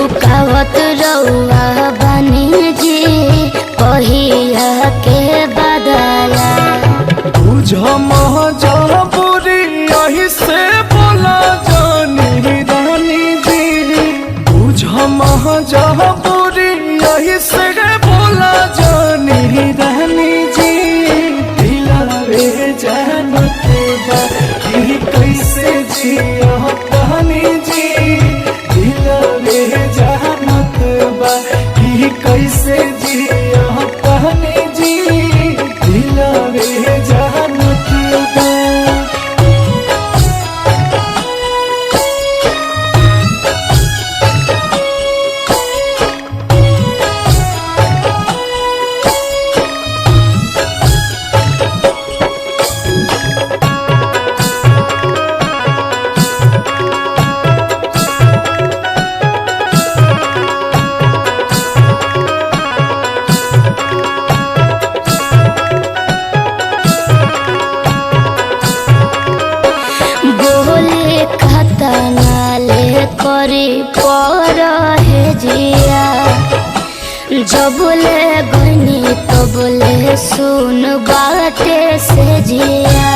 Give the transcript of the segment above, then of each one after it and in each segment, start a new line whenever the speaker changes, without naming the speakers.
झुकावत रउआ बनी जी कहिया के बदला।
बुझ मजबूरी यही से बोला जानी रानी जी, बुझ मजबूरी यही से बोला जानी रानी जी। दिलावे जानत बा कि कैसे जिया कहानी जी, दिलावे जानत बा कि कैसे जिया कहानी जी, दिलावे जानत बा।
नाले करी पर है जिया, जबले गनी तबले सुन बाटे से जिया।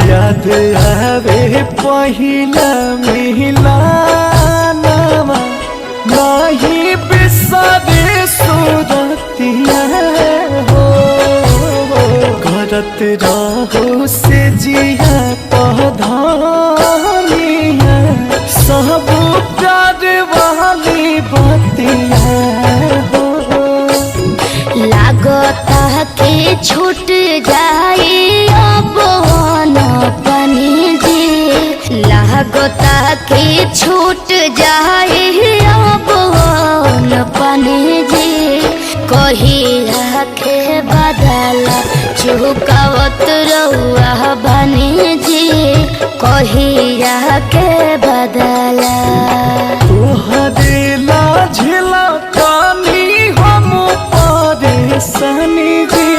याद आवे पहिला मिलानवा नहीं बिसरे सूरतिया हो, करत रहो से जिया पधानिया सब प्यार वाली बतिया हो।
लागता के छूट जाई अब पनी जी, लागता के छूट जाई अब पनी जी कहिया के बदला। झुकावत रउआ बनी जी कहिया के बदला।
तोहरे लाझला कानी हम परेशानी जी,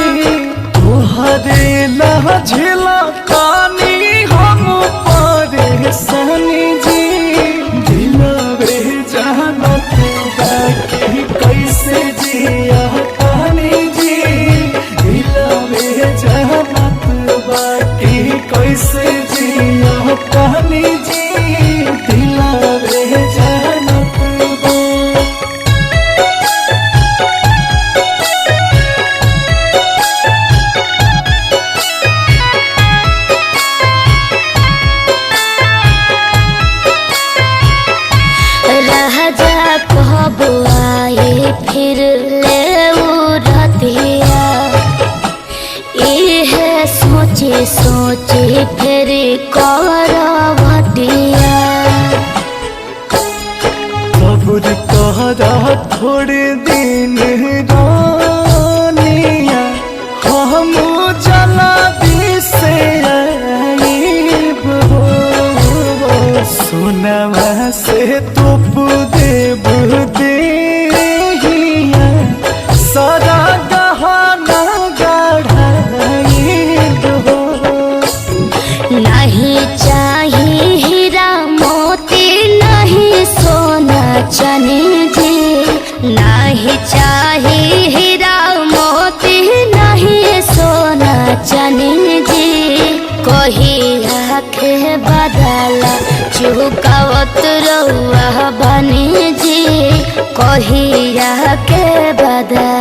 तोहरे लाझला कानी हम परेशानी जी। दिलावे जानत बा कि कैसे जिया कहानी जी, दिलावे जानत बा कि कैसे जिया कहानी जी, दिलावे जानत बा।
राजा कब आए फिर ले रतिया, इहे सोचे सोचे फिर करवटिया।
सब्र करा थोड़े दिन रानिया, हम जला दी से आईब हो। सोनवा से तुप देव देहिया सारा गहना गढ़ाईब हो।
नहीं चाहिए हीरा मोती नहीं सोना चनी जी, नहीं चाहिए हीरा मोती नहीं सोना चनी जी कहिया के बदला। झुकावत रउआ बनी जी कहिया के बदला।